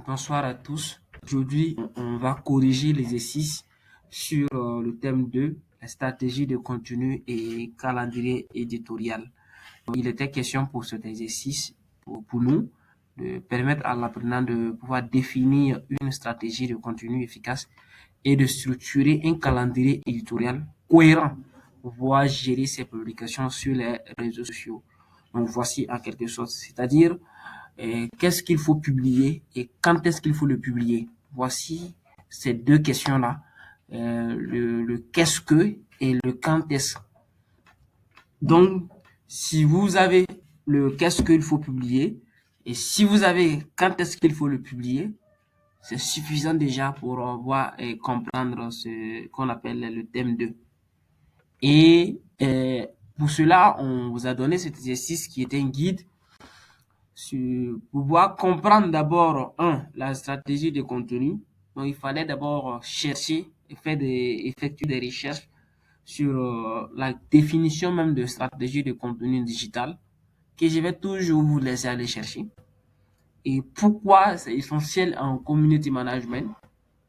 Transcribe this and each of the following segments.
Bonsoir à tous. Aujourd'hui, on va corriger l'exercice sur le thème 2, la stratégie de contenu et calendrier éditorial. Donc, il était question pour cet exercice, pour nous, de permettre à l'apprenant de pouvoir définir une stratégie de contenu efficace et de structurer un calendrier éditorial cohérent pour pouvoir gérer ses publications sur les réseaux sociaux. Donc, voici en quelque sorte, c'est-à-dire qu'est-ce qu'il faut publier et quand est-ce qu'il faut le publier. Voici ces deux questions-là, le qu'est-ce que et le quand est-ce. Donc, si vous avez le qu'est-ce qu'il faut publier et si vous avez quand est-ce qu'il faut le publier, c'est suffisant déjà pour voir et comprendre ce qu'on appelle le thème 2. Et pour cela, on vous a donné cet exercice qui est un guide sur pouvoir comprendre d'abord, la stratégie de contenu. Donc, il fallait d'abord chercher et effectuer des recherches sur la définition même de stratégie de contenu digital que je vais toujours vous laisser aller chercher. Et pourquoi c'est essentiel en community management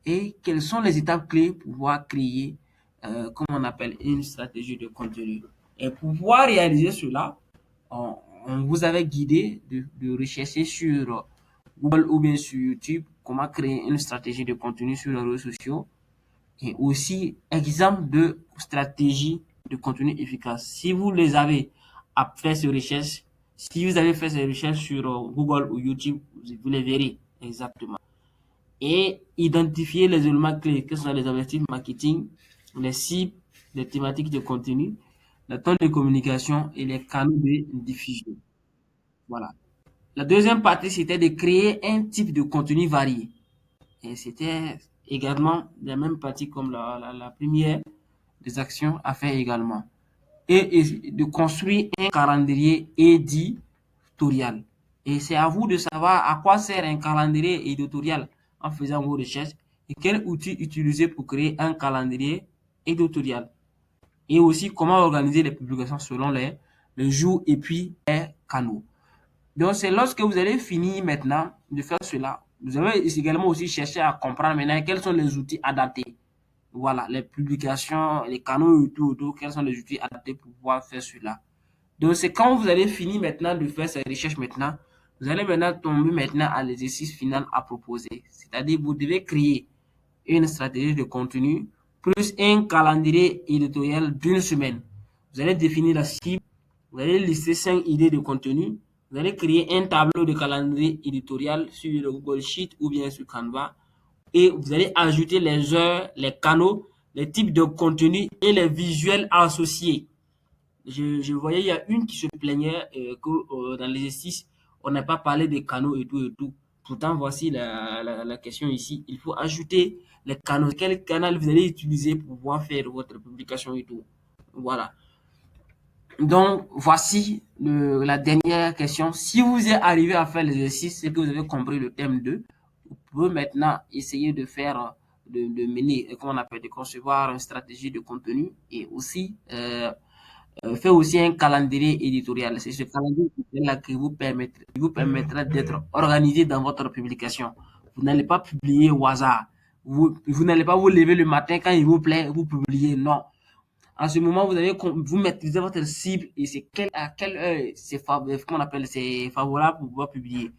et quelles sont les étapes clés pour pouvoir créer, comme on appelle, une stratégie de contenu. Et pour pouvoir réaliser cela, on, on vous avait guidé de rechercher sur Google ou bien sur YouTube comment créer une stratégie de contenu sur les réseaux sociaux et aussi exemple de stratégie de contenu efficace. Si vous les avez fait ces recherches, si vous avez fait ces recherches sur Google ou YouTube, vous les verrez exactement et identifier les éléments clés, que sont les objectifs marketing, les cibles, les thématiques de contenu, le temps de communication et les canaux de diffusion. Voilà. La deuxième partie, c'était de créer un type de contenu varié. Et c'était également la même partie comme la première des actions à faire également. Et de construire un calendrier éditorial. Et c'est à vous de savoir à quoi sert un calendrier éditorial en faisant vos recherches et quel outil utiliser pour créer un calendrier éditorial. Et aussi comment organiser les publications selon les jours et puis les canaux. Donc c'est lorsque vous allez finir maintenant de faire cela, vous allez également aussi chercher à comprendre maintenant quels sont les outils adaptés. Voilà, les publications, les canaux et tout, quels sont les outils adaptés pour pouvoir faire cela. Donc, c'est quand vous allez finir maintenant de faire ces recherches maintenant, vous allez maintenant tomber maintenant à l'exercice final à proposer. C'est-à-dire, vous devez créer une stratégie de contenu plus un calendrier éditorial d'une semaine. Vous allez définir la cible, vous allez lister 5 idées de contenu, vous allez créer un tableau de calendrier éditorial sur le Google Sheet ou bien sur Canva et vous allez ajouter les heures, les canaux, les types de contenu et les visuels associés. Je voyais, il y a une qui se plaignait que dans l'exercice, on n'a pas parlé des canaux et tout et tout. Pourtant, voici la question ici. Il faut ajouter les canaux. Quel canal vous allez utiliser pour pouvoir faire votre publication et tout. Voilà. Donc, voici la dernière question. Si vous êtes arrivé à faire l'exercice, c'est que vous avez compris le thème 2. Vous pouvez maintenant essayer de faire, de mener, comment on appelle, de concevoir une stratégie de contenu et aussi faire aussi un calendrier éditorial. C'est ce calendrier éditorial-là qui vous permettra d'être organisé dans votre publication. Vous n'allez pas publier au hasard. Vous n'allez pas vous lever le matin quand il vous plaît, vous publiez. Non. En ce moment, vous maîtrisez votre cible et c'est à quelle heure comment on appelle, c'est favorable pour pouvoir publier.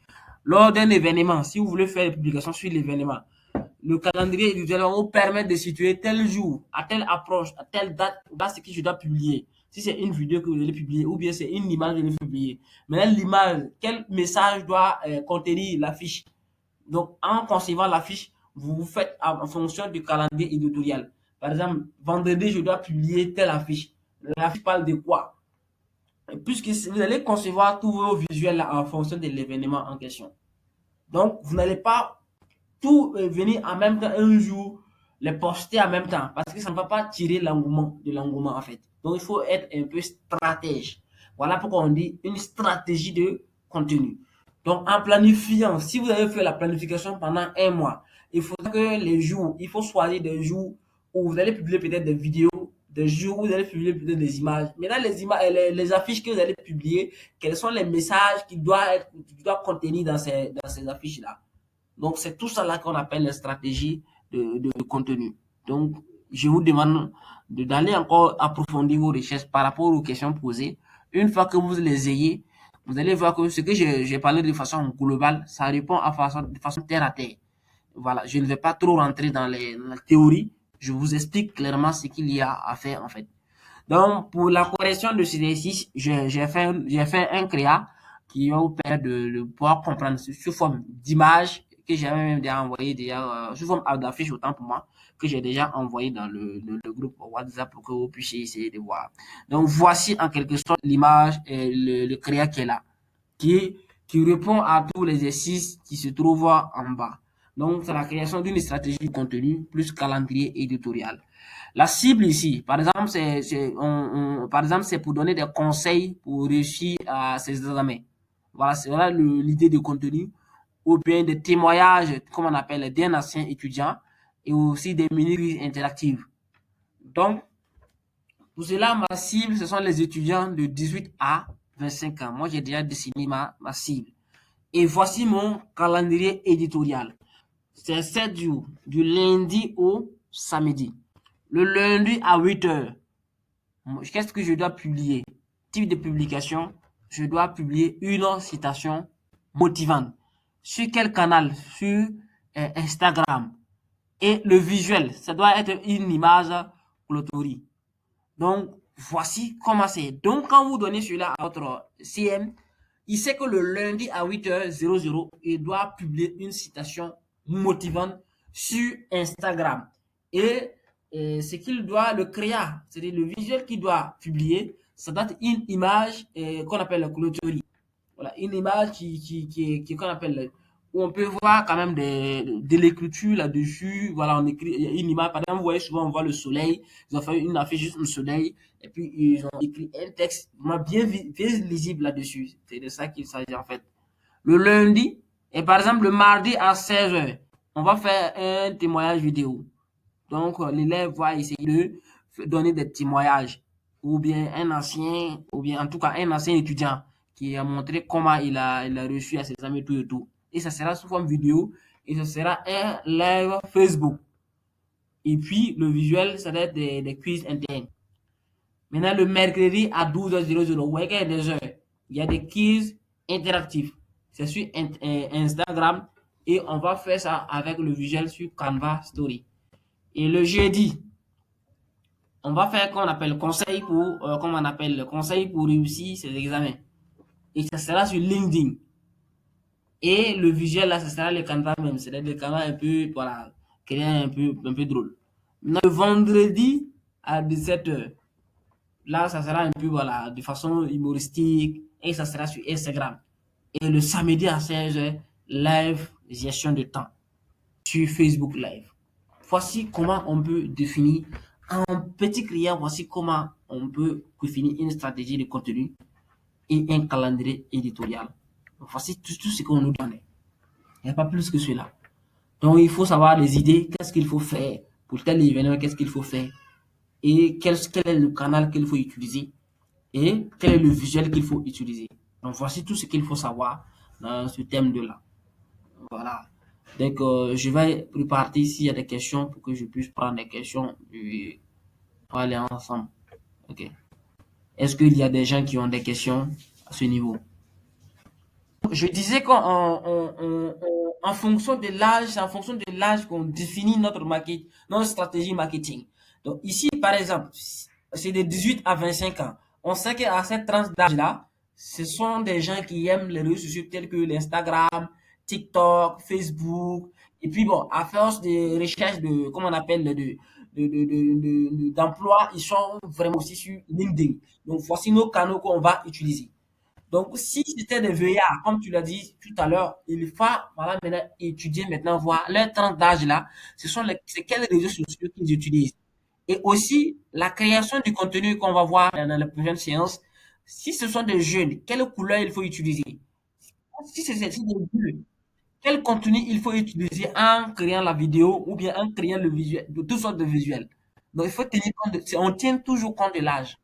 Lors d'un événement, si vous voulez faire une publication sur l'événement, le calendrier éditorial va vous permettre de situer tel jour, à telle approche, à telle date, voilà ce que je dois publier. Si c'est une vidéo que vous allez publier ou bien c'est une image que vous allez publier. Maintenant, l'image, quel message doit contenir l'affiche. Donc, en concevant l'affiche, vous faites en fonction du calendrier éditorial. Par exemple, vendredi, je dois publier telle affiche. L'affiche parle de quoi? Puisque vous allez concevoir tous vos visuels là en fonction de l'événement en question. Donc, vous n'allez pas tout venir en même temps un jour, les poster en même temps, parce que ça ne va pas tirer l'engouement en fait. Donc, il faut être un peu stratège. Voilà pourquoi on dit une stratégie de contenu. Donc, en planifiant, si vous avez fait la planification pendant un mois, il faut que les jours, il faut choisir des jours où vous allez publier peut-être des vidéos, des jours où vous allez publier peut-être des images. Maintenant, les affiches que vous allez publier, quels sont les messages qui doivent contenir dans ces affiches-là. Donc, c'est tout ça là qu'on appelle les stratégies de contenu. Donc, je vous demande d'aller encore approfondir vos recherches par rapport aux questions posées. Une fois que vous les ayez, vous allez voir que ce que j'ai parlé de façon globale, ça répond de façon terre à terre. Voilà, je ne vais pas trop rentrer dans la théorie. Je vous explique clairement ce qu'il y a à faire en fait. Donc, pour la correction de ces exercices, j'ai fait un créa qui va vous permettre de pouvoir comprendre sous forme d'image que j'avais même déjà envoyé déjà, sous forme d'affiche autant pour moi, que j'ai déjà envoyé dans le groupe WhatsApp pour que vous puissiez essayer de voir. Donc, voici en quelque sorte l'image et le créa qui est là, qui, qui répond à tous les exercices qui se trouvent en bas. Donc, c'est la création d'une stratégie de contenu plus calendrier éditorial. La cible ici, par exemple, par exemple, c'est pour donner des conseils pour réussir à ces examens. Voilà, c'est voilà l'idée de contenu ou bien des témoignages, comme on appelle, d'un ancien étudiant et aussi des mini interactives. Donc, pour cela, ma cible, ce sont les étudiants de 18 à 25 ans. Moi, j'ai déjà dessiné ma cible. Et voici mon calendrier éditorial. C'est 7 jours, du lundi au samedi. Le lundi à 8 heures, qu'est-ce que je dois publier? Type de publication, je dois publier une citation motivante. Sur quel canal? Sur Instagram. Et le visuel, ça doit être une image clôturée. Donc, voici comment c'est. Donc, quand vous donnez cela à votre CM, il sait que le lundi à 8h00, il doit publier une citation motivante sur Instagram. Et, ce qu'il doit le créer, c'est-à-dire le visuel qu'il doit publier, ça doit être une image qu'on appelle la clôture. Voilà, une image qu'on appelle, où on peut voir quand même de l'écriture là-dessus. Voilà, on écrit une image. Par exemple, vous voyez, souvent, on voit le soleil. Ils ont fait une affiche juste le soleil. Et puis, ils ont écrit un texte bien lisible là-dessus. C'est de ça qu'il s'agit, en fait. Le lundi, et par exemple, le mardi à 16h, on va faire un témoignage vidéo. Donc, l'élève va essayer de donner des témoignages, ou bien un ancien, ou bien en tout cas un ancien étudiant qui a montré comment il a reçu à ses amis tout et tout. Et ça sera sous forme vidéo, et ce sera un live Facebook. Et puis, le visuel, ça va être des quiz internes. Maintenant, le mercredi à 12h00, vous voyez qu'il y a des heures. Il y a des quiz interactifs. C'est sur Instagram, et on va faire ça avec le visuel sur Canva Story. Et le jeudi, on va faire qu'on appelle conseil pour, comme on appelle le conseil pour réussir ses examens. Et ça sera sur LinkedIn. Et le visuel, là, ça sera le Canva même. C'est le Canva un peu, voilà, qui est un peu drôle. Maintenant, le vendredi à 17h, là, ça sera un peu, voilà, de façon humoristique. Et ça sera sur Instagram. Et le samedi à 16h, live gestion de temps sur Facebook Live. Voici comment on peut définir en petit client, voici comment on peut définir une stratégie de contenu et un calendrier éditorial. Voici tout ce qu'on nous donne. Il n'y a pas plus que cela. Donc, il faut savoir les idées, qu'est-ce qu'il faut faire pour tel événement, qu'est-ce qu'il faut faire et quel est le canal qu'il faut utiliser et quel est le visuel qu'il faut utiliser. Donc, voici tout ce qu'il faut savoir dans ce thème de là. Voilà. Donc, je vais repartir s'il y a des questions pour que je puisse prendre des questions et on va aller ensemble. Ok. Est-ce qu'il y a des gens qui ont des questions à ce niveau? Je disais qu'en fonction de l'âge, c'est en fonction de l'âge qu'on définit notre stratégie marketing. Donc ici, par exemple, c'est de 18 à 25 ans. On sait qu'à cette tranche d'âge-là, ce sont des gens qui aiment les réseaux sociaux tels que l'Instagram, TikTok, Facebook. Et puis bon, à force de recherche de, comment on appelle, d'emploi, ils sont vraiment aussi sur LinkedIn. Donc voici nos canaux qu'on va utiliser. Donc, si c'était des vieillards, comme tu l'as dit tout à l'heure, il faut voilà, maintenant, étudier, maintenant, voir leur temps d'âge là, c'est quels réseaux sociaux qu'ils utilisent. Et aussi, la création du contenu qu'on va voir dans la prochaine séance, si ce sont des jeunes, quelle couleur il faut utiliser. Si c'est des vieux, quel contenu il faut utiliser en créant la vidéo ou bien en créant le visuel, de toutes sortes de visuels. Donc, il faut tenir compte on tient toujours compte de l'âge.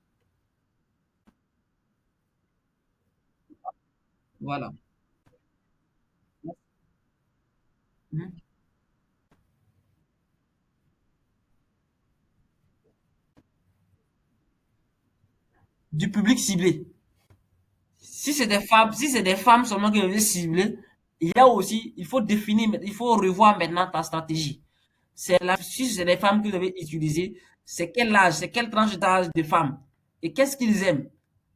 Voilà. Mhm. Du public ciblé. Si c'est des femmes, si c'est des femmes seulement que vous voulez cibler, il y a aussi, il faut définir, il faut revoir maintenant ta stratégie. Si c'est des femmes que vous avez utilisées, c'est quel âge, c'est quelle tranche d'âge de femmes et qu'est-ce qu'ils aiment.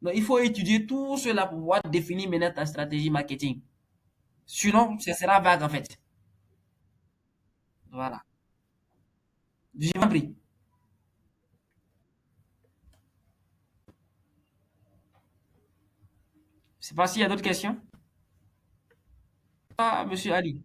Donc, il faut étudier tout cela pour pouvoir définir maintenant ta stratégie marketing. Sinon, ce sera vague en fait. Voilà. J'ai compris. Je sais pas s'il y a d'autres questions. Ah, monsieur Ali.